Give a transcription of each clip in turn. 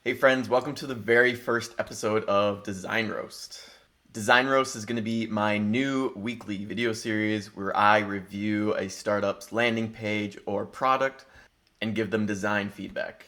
Hey friends, welcome to the very first episode of Design Roast. Design Roast is going to be my new weekly video series where I review a startup's landing page or product and give them design feedback.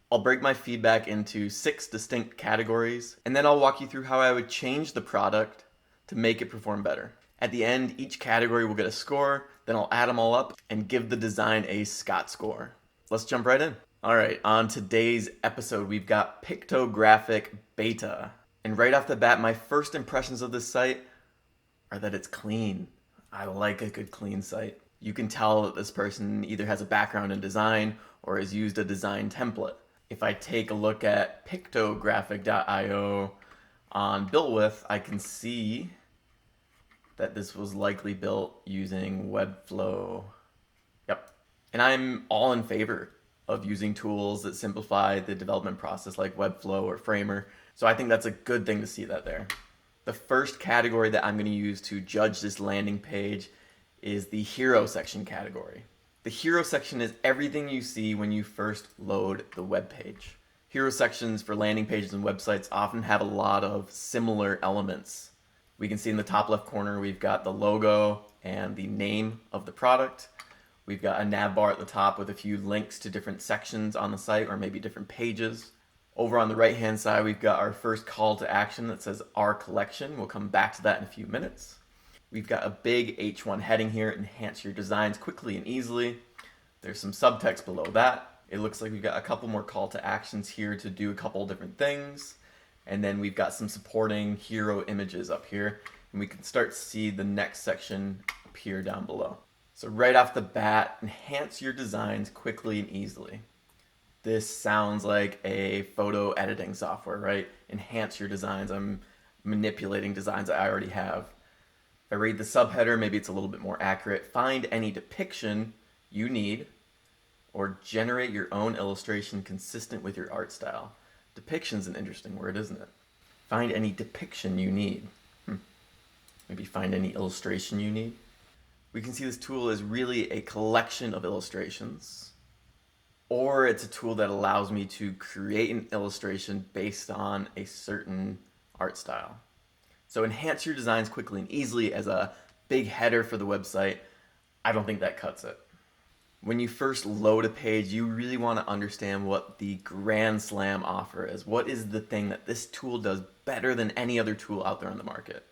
I'll break my feedback into 6 distinct categories, and then I'll walk you through how I would change the product to make it perform better. At the end, each category will get a score, then I'll add them all up and give the design a ScottScore. Let's jump right in. All right, on today's episode, we've got PictoGraphic Beta. And right off the bat, my first impressions of this site are that it's clean. I like a good clean site. You can tell that this person either has a background in design or has used a design template. If I take a look at PictoGraphic.io on BuiltWith, I can see that this was likely built using Webflow. Yep. And I'm all in favor of using tools that simplify the development process like Webflow or Framer. So I think that's a good thing to see that there. The first category that I'm going to use to judge this landing page is the hero section category. The hero section is everything you see when you first load the web page. Hero sections for landing pages and websites often have a lot of similar elements. We can see in the top left corner we've got the logo and the name of the product. We've got a nav bar at the top with a few links to different sections on the site or maybe different pages. Over on the right hand side, we've got our first call to action that says our collection. We'll come back to that in a few minutes. We've got a big H1 heading here, enhance your designs quickly and easily. There's some subtext below that. It looks like we've got a couple more call to actions here to do a couple different things. And then we've got some supporting hero images up here. And we can start to see the next section appear down below. So right off the bat, enhance your designs quickly and easily. This sounds like a photo editing software, right? Enhance your designs. I'm manipulating designs I already have. If I read the subheader, maybe it's a little bit more accurate. Find any depiction you need or generate your own illustration consistent with your art style. Depiction's an interesting word, isn't it? Find any depiction you need. Maybe find any illustration you need. We can see this tool is really a collection of illustrations, or it's a tool that allows me to create an illustration based on a certain art style. So enhance your designs quickly and easily as a big header for the website. I don't think that cuts it. When you first load a page, you really want to understand what the grand slam offer is. What is the thing that this tool does better than any other tool out there on the market?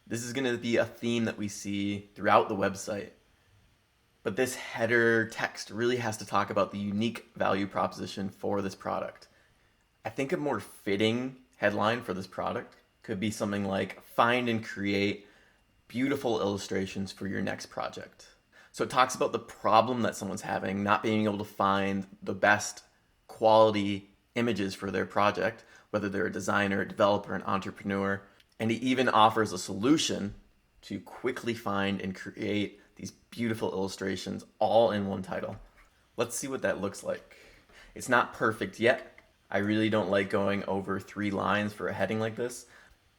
This is going to be a theme that we see throughout the website. But this header text really has to talk about the unique value proposition for this product. I think a more fitting headline for this product could be something like, find and create beautiful illustrations for your next project. So it talks about the problem that someone's having, not being able to find the best quality images for their project, whether they're a designer, a developer, an entrepreneur. And he even offers a solution to quickly find and create these beautiful illustrations all in one title. Let's see what that looks like. It's not perfect yet. I really don't like going over 3 lines for a heading like this.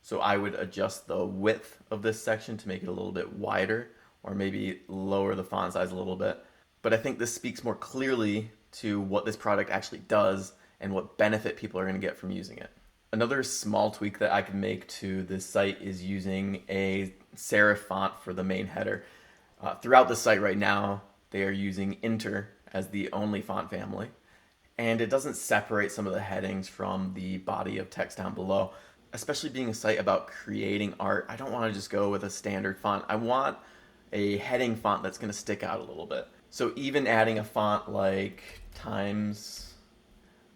So I would adjust the width of this section to make it a little bit wider, or maybe lower the font size a little bit. But I think this speaks more clearly to what this product actually does and what benefit people are going to get from using it. Another small tweak that I can make to this site is using a serif font for the main header. Throughout the site right now, they are using Inter as the only font family, and it doesn't separate some of the headings from the body of text down below. Especially being a site about creating art, I don't want to just go with a standard font. I want a heading font that's going to stick out a little bit. So even adding a font like Times,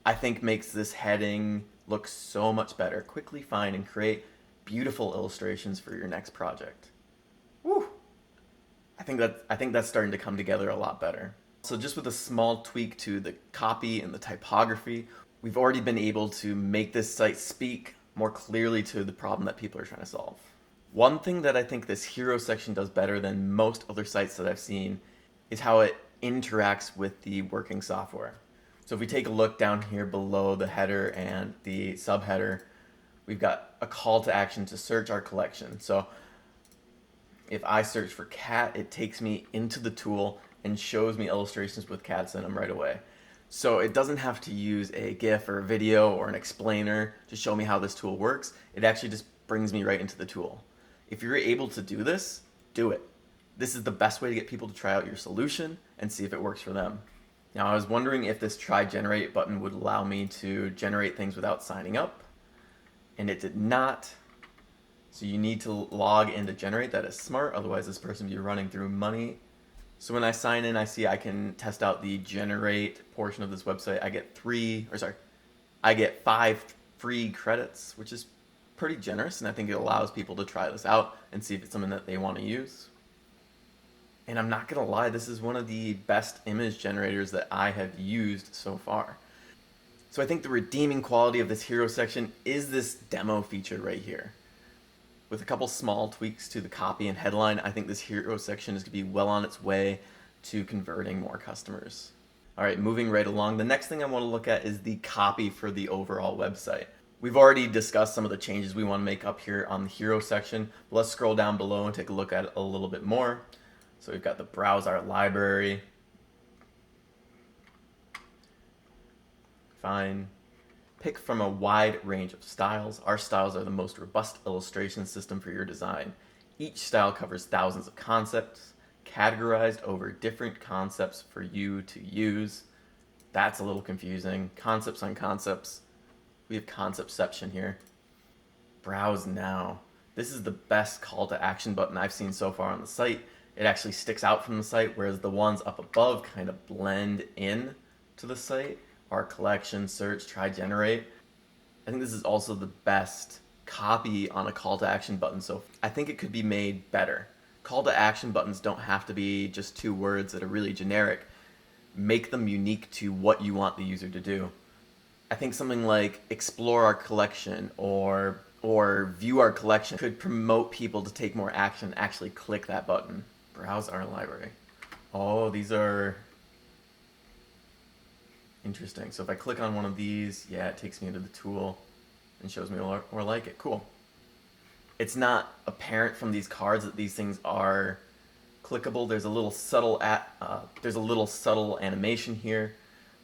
I think makes this heading look so much better. Quickly find and create beautiful illustrations for your next project. Woo! I think that's starting to come together a lot better. So just with a small tweak to the copy and the typography, we've already been able to make this site speak more clearly to the problem that people are trying to solve. One thing that I think this hero section does better than most other sites that I've seen is how it interacts with the working software. So if we take a look down here below the header and the subheader, we've got a call to action to search our collection. So if I search for cat, it takes me into the tool and shows me illustrations with cats in them right away. So it doesn't have to use a GIF or a video or an explainer to show me how this tool works. It actually just brings me right into the tool. If you're able to do this, do it. This is the best way to get people to try out your solution and see if it works for them. Now, I was wondering if this try generate button would allow me to generate things without signing up, and it did not. So you need to log in to generate. That is smart, otherwise this person would be running through money. So when I sign in, I see I can test out the generate portion of this website. I get 5 free credits, which is pretty generous, and I think it allows people to try this out and see if it's something that they want to use. And I'm not gonna lie, this is one of the best image generators that I have used so far. So I think the redeeming quality of this hero section is this demo feature right here. With a couple small tweaks to the copy and headline, I think this hero section is going to be well on its way to converting more customers. All right, moving right along. The next thing I want to look at is the copy for the overall website. We've already discussed some of the changes we want to make up here on the hero section, but let's scroll down below and take a look at it a little bit more. So we've got the browse our library. Fine. Pick from a wide range of styles. Our styles are the most robust illustration system for your design. Each style covers thousands of concepts, categorized over different concepts for you to use. That's a little confusing. Concepts on concepts. We have conceptception here. Browse now. This is the best call to action button I've seen so far on the site. It actually sticks out from the site, whereas the ones up above kind of blend in to the site. Our collection, search, try, generate. I think this is also the best copy on a call to action button, so I think it could be made better. Call to action buttons don't have to be just 2 words that are really generic. Make them unique to what you want the user to do. I think something like explore our collection or view our collection could promote people to take more action, actually click that button. Browse our library. Oh, these are interesting. So if I click on one of these, yeah, it takes me into the tool and shows me more like it. Cool. It's not apparent from these cards that these things are clickable. There's a little subtle animation here,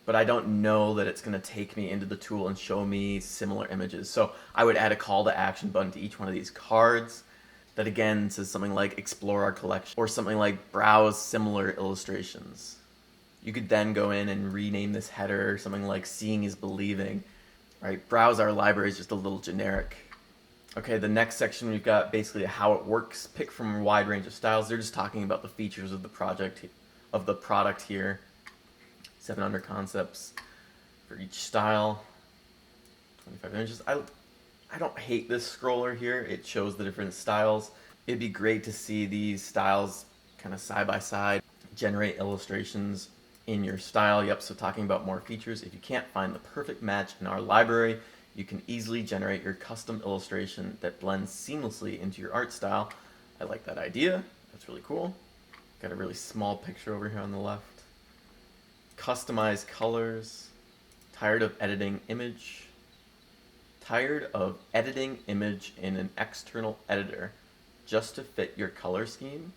but I don't know that it's going to take me into the tool and show me similar images. So I would add a call to action button to each one of these cards that again says something like explore our collection or something like browse similar illustrations. You could then go in and rename this header something like seeing is believing, right? Browse our library is just a little generic. Okay, the next section we've got basically how it works. Pick from a wide range of styles. They're just talking about the features of the product here. 7 under concepts for each style. 25 images. I don't hate this scroller here. It shows the different styles. It'd be great to see these styles kind of side by side. Generate illustrations in your style. Yep, so talking about more features. If you can't find the perfect match in our library, you can easily generate your custom illustration that blends seamlessly into your art style. I like that idea. That's really cool. Got a really small picture over here on the left. Customize colors. Tired of editing image. Tired of editing image in an external editor just to fit your color scheme?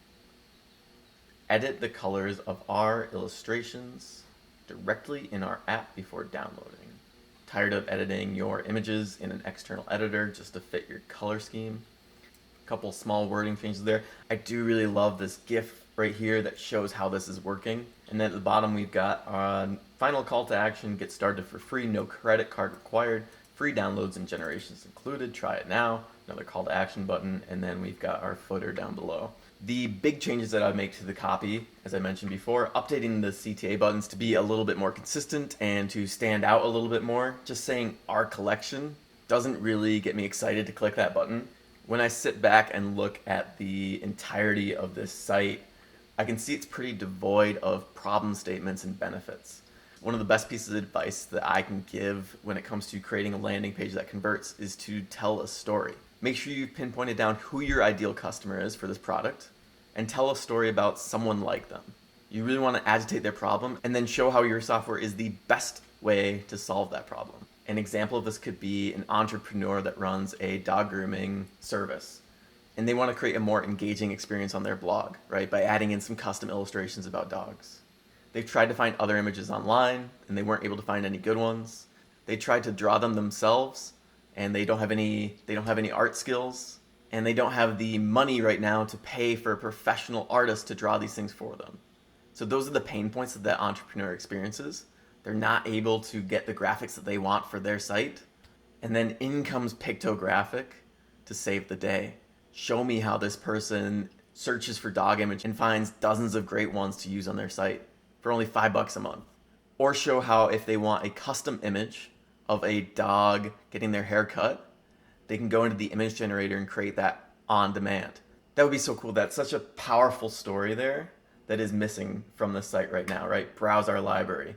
Edit the colors of our illustrations directly in our app before downloading. Tired of editing your images in an external editor just to fit your color scheme? A couple small wording changes there. I do really love this GIF right here that shows how this is working. And then at the bottom we've got final call to action, get started for free, no credit card required, free downloads and generations included, try it now, another call to action button, and then we've got our footer down below. The big changes that I would make to the copy, as I mentioned before, updating the CTA buttons to be a little bit more consistent and to stand out a little bit more. Just saying our collection doesn't really get me excited to click that button. When I sit back and look at the entirety of this site, I can see it's pretty devoid of problem statements and benefits. One of the best pieces of advice that I can give when it comes to creating a landing page that converts is to tell a story. Make sure you've pinpointed down who your ideal customer is for this product and tell a story about someone like them. You really want to agitate their problem and then show how your software is the best way to solve that problem. An example of this could be an entrepreneur that runs a dog grooming service and they want to create a more engaging experience on their blog, right? By adding in some custom illustrations about dogs. They've tried to find other images online and they weren't able to find any good ones. They tried to draw them themselves and they don't have any art skills, and they don't have the money right now to pay for a professional artist to draw these things for them. So those are the pain points that entrepreneur experiences. They're not able to get the graphics that they want for their site. And then in comes PictoGraphic to save the day. Show me how this person searches for dog image and finds dozens of great ones to use on their site for only $5 a month. Or show how if they want a custom image of a dog getting their hair cut, they can go into the image generator and create that on demand. That would be so cool. That's such a powerful story there that is missing from the site right now, right? Browse our library.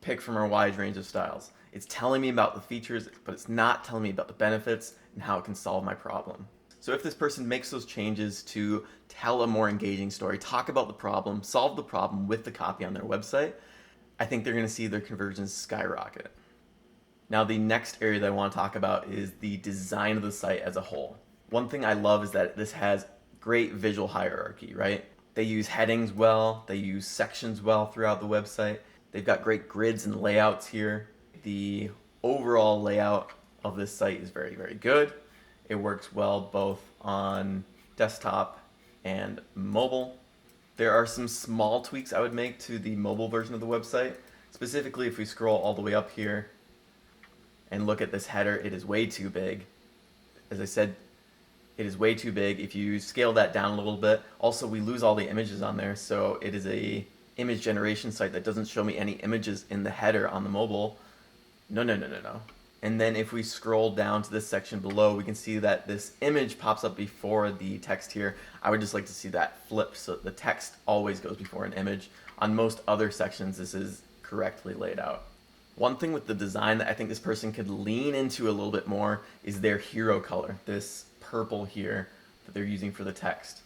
Pick from our wide range of styles. It's telling me about the features, but it's not telling me about the benefits and how it can solve my problem. So if this person makes those changes to tell a more engaging story, talk about the problem, solve the problem with the copy on their website, I think they're going to see their conversions skyrocket. Now, the next area that I want to talk about is the design of the site as a whole. One thing I love is that this has great visual hierarchy, right? They use headings well, they use sections well throughout the website. They've got great grids and layouts here. The overall layout of this site is very, very good. It works well both on desktop and mobile. There are some small tweaks I would make to the mobile version of the website. Specifically, if we scroll all the way up here and look at this header, it is way too big. As I said, it is way too big. If you scale that down a little bit, also we lose all the images on there, so it is a image generation site that doesn't show me any images in the header on the mobile. No. And then if we scroll down to this section below, we can see that this image pops up before the text here. I would just like to see that flip so the text always goes before an image. On most other sections, this is correctly laid out. One thing with the design that I think this person could lean into a little bit more is their hero color, this purple here that they're using for the text.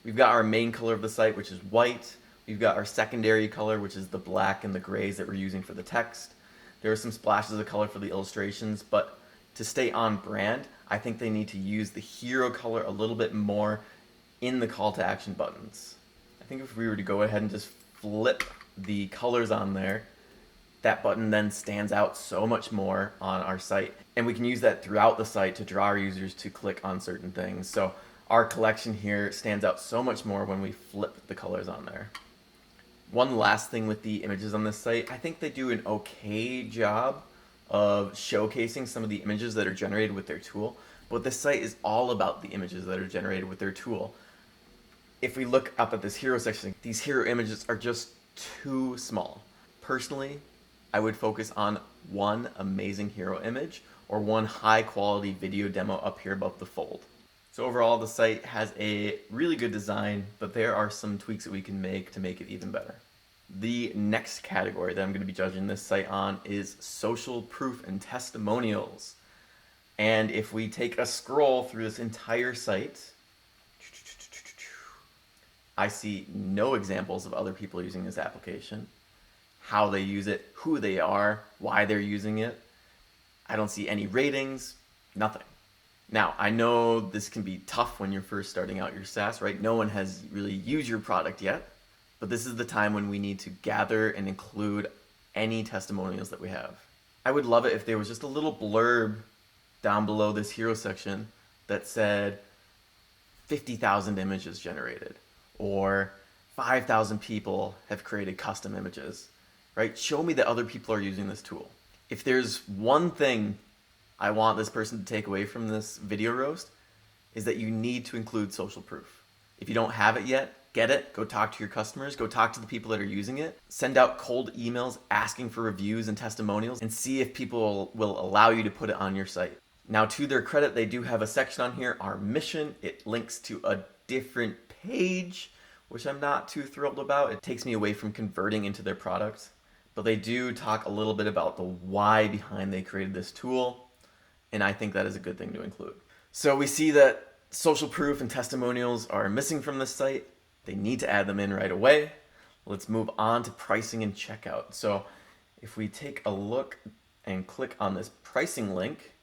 We've got our main color of the site, which is white. We've got our secondary color, which is the black and the grays that we're using for the text. There are some splashes of color for the illustrations, but to stay on brand, I think they need to use the hero color a little bit more in the call to action buttons. I think if we were to go ahead and just flip the colors on there, that button then stands out so much more on our site. And we can use that throughout the site to draw our users to click on certain things. So our collection here stands out so much more when we flip the colors on there. One last thing with the images on this site, I think they do an okay job of showcasing some of the images that are generated with their tool, but this site is all about the images that are generated with their tool. If we look up at this hero section, these hero images are just too small. Personally, I would focus on one amazing hero image or one high quality video demo up here above the fold. So overall, the site has a really good design, but there are some tweaks that we can make to make it even better. The next category that I'm going to be judging this site on is social proof and testimonials. And if we take a scroll through this entire site, I see no examples of other people using this application, how they use it, who they are, why they're using it. I don't see any ratings, nothing. Now, I know this can be tough when you're first starting out your SaaS, right? No one has really used your product yet, but this is the time when we need to gather and include any testimonials that we have. I would love it if there was just a little blurb down below this hero section that said 50,000 images generated, or 5,000 people have created custom images, right? Show me that other people are using this tool. If there's one thing I want this person to take away from this video roast, is that you need to include social proof. If you don't have it yet, get it, go talk to your customers, go talk to the people that are using it, send out cold emails asking for reviews and testimonials, and see if people will allow you to put it on your site. Now, to their credit, they do have a section on here, our mission. It links to a different page, which I'm not too thrilled about. It takes me away from converting into their product. But they do talk a little bit about the why behind they created this tool, and I think that is a good thing to include. So we see that social proof and testimonials are missing from this site. They need to add them in right away. Let's move on to pricing and checkout. So if we take a look and click on this pricing link,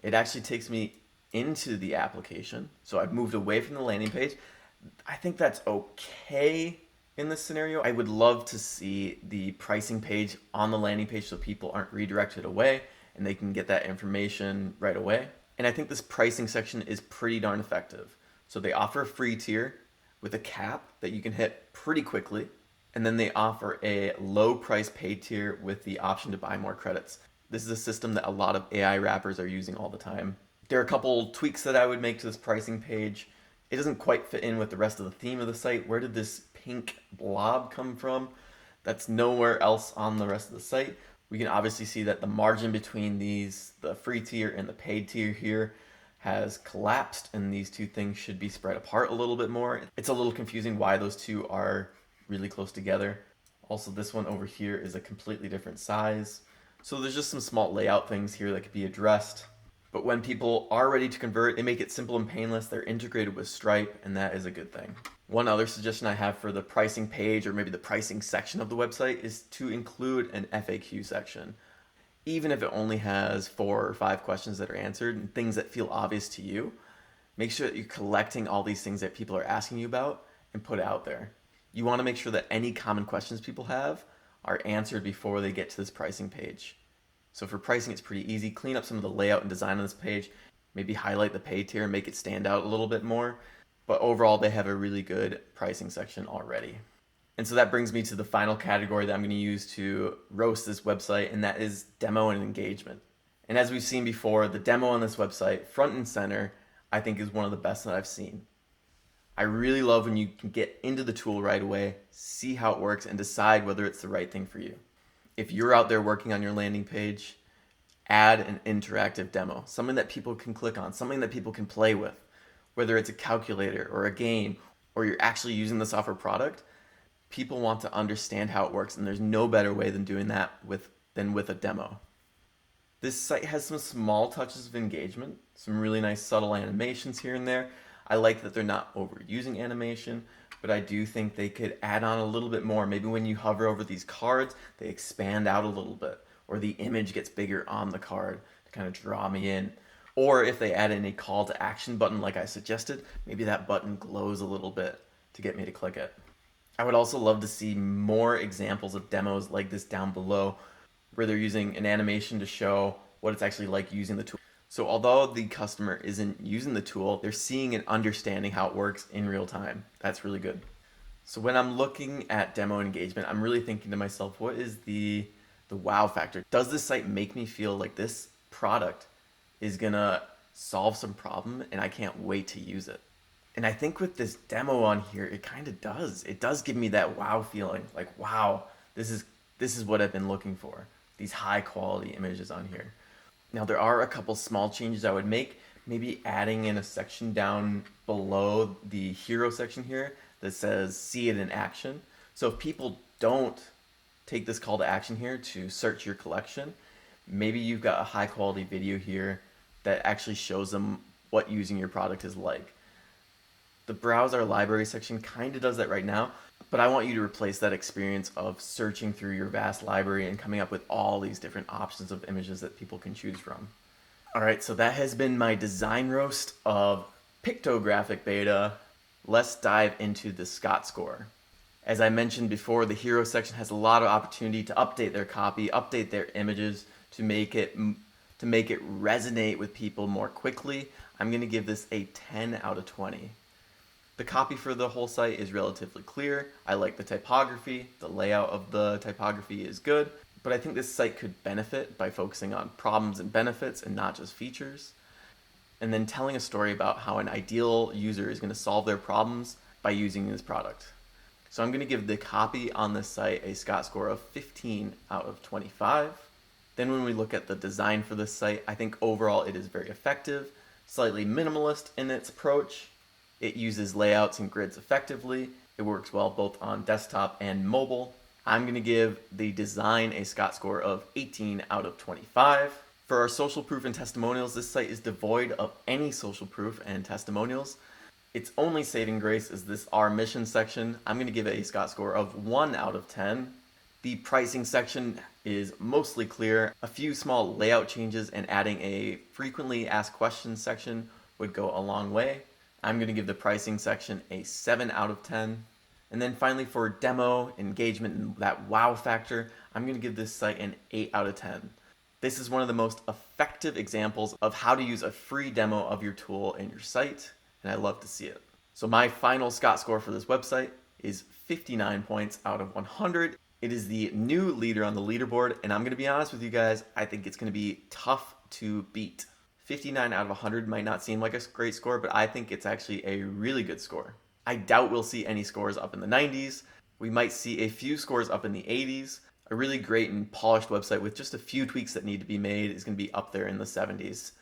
it actually takes me into the application. So I've moved away from the landing page. I think that's okay. In this scenario, I would love to see the pricing page on the landing page so people aren't redirected away and they can get that information right away. And I think this pricing section is pretty darn effective. So they offer a free tier with a cap that you can hit pretty quickly. And then they offer a low price paid tier with the option to buy more credits. This is a system that a lot of AI wrappers are using all the time. There are a couple tweaks that I would make to this pricing page. It doesn't quite fit in with the rest of the theme of the site. Where did this pink blob come from? That's nowhere else on the rest of the site. We can obviously see that the margin between these, the free tier and the paid tier here, has collapsed, and these two things should be spread apart a little bit more. It's a little confusing why those two are really close together. Also, this one over here is a completely different size. So there's just some small layout things here that could be addressed. But when people are ready to convert, they make it simple and painless. They're integrated with Stripe, and that is a good thing. One other suggestion I have for the pricing page, or maybe the pricing section of the website, is to include an FAQ section. Even if it only has 4 or 5 questions that are answered and things that feel obvious to you, make sure that you're collecting all these things that people are asking you about and put it out there. You want to make sure that any common questions people have are answered before they get to this pricing page. So for pricing, it's pretty easy. Clean up some of the layout and design on this page. Maybe highlight the pay tier and make it stand out a little bit more. But overall, they have a really good pricing section already. And so that brings me to the final category that I'm going to use to roast this website, and that is demo and engagement. And as we've seen before, the demo on this website, front and center, I think is one of the best that I've seen. I really love when you can get into the tool right away, see how it works, and decide whether it's the right thing for you. If you're out there working on your landing page, add an interactive demo, something that people can click on, something that people can play with, whether it's a calculator or a game, or you're actually using the software product. People want to understand how it works, and there's no better way than doing that than with a demo. This site has some small touches of engagement, some really nice subtle animations here and there. I like that they're not overusing animation, but I do think they could add on a little bit more. Maybe when you hover over these cards, they expand out a little bit, or the image gets bigger on the card to kind of draw me in. Or if they add in a call to action button like I suggested, maybe that button glows a little bit to get me to click it. I would also love to see more examples of demos like this down below, where they're using an animation to show what it's actually like using the tool. So although the customer isn't using the tool, they're seeing and understanding how it works in real time. That's really good. So when I'm looking at demo engagement, I'm really thinking to myself, what is the wow factor? Does this site make me feel like this product is gonna solve some problem and I can't wait to use it? And I think with this demo on here, it kind of does. It does give me that wow feeling, like, wow, this is what I've been looking for. These high quality images on here. Now there are a couple small changes I would make, maybe adding in a section down below the hero section here that says see it in action. So if people don't take this call to action here to search your collection, maybe you've got a high quality video here that actually shows them what using your product is like. The browse our library section kind of does that right now, but I want you to replace that experience of searching through your vast library and coming up with all these different options of images that people can choose from. All right, so that has been my design roast of PictoGraphic beta. Let's dive into the ScottScore. As I mentioned before, the hero section has a lot of opportunity to update their copy, update their images to make it resonate with people more quickly. I'm going to give this a 10 out of 20. The copy for the whole site is relatively clear. I like the typography. The layout of the typography is good, but I think this site could benefit by focusing on problems and benefits and not just features. And then telling a story about how an ideal user is going to solve their problems by using this product. So I'm going to give the copy on this site a ScottScore of 15 out of 25. Then when we look at the design for this site, I think overall it is very effective, slightly minimalist in its approach. It uses layouts and grids effectively. It works well both on desktop and mobile. I'm going to give the design a ScottScore of 18 out of 25. For our social proof and testimonials, this site is devoid of any social proof and testimonials. Its only saving grace is this Our Mission section. I'm going to give it a ScottScore of 1 out of 10. The pricing section is mostly clear. A few small layout changes and adding a frequently asked questions section would go a long way. I'm going to give the pricing section a 7 out of 10. And then finally, for demo, engagement, and that wow factor, I'm going to give this site an 8 out of 10. This is one of the most effective examples of how to use a free demo of your tool in your site, and I love to see it. So my final Scott score for this website is 59 points out of 100. It is the new leader on the leaderboard, and I'm going to be honest with you guys, I think it's going to be tough to beat. 59 out of 100 might not seem like a great score, but I think it's actually a really good score. I doubt we'll see any scores up in the 90s. We might see a few scores up in the 80s. A really great and polished website with just a few tweaks that need to be made is going to be up there in the 70s.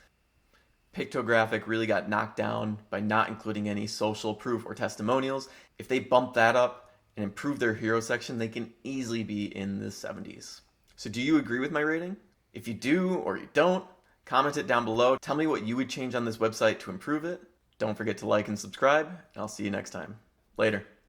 PictoGraphic really got knocked down by not including any social proof or testimonials. If they bump that up and improve their hero section, they can easily be in the 70s. So do you agree with my rating? If you do or you don't, comment it down below. Tell me what you would change on this website to improve it. Don't forget to like and subscribe, and I'll see you next time. Later.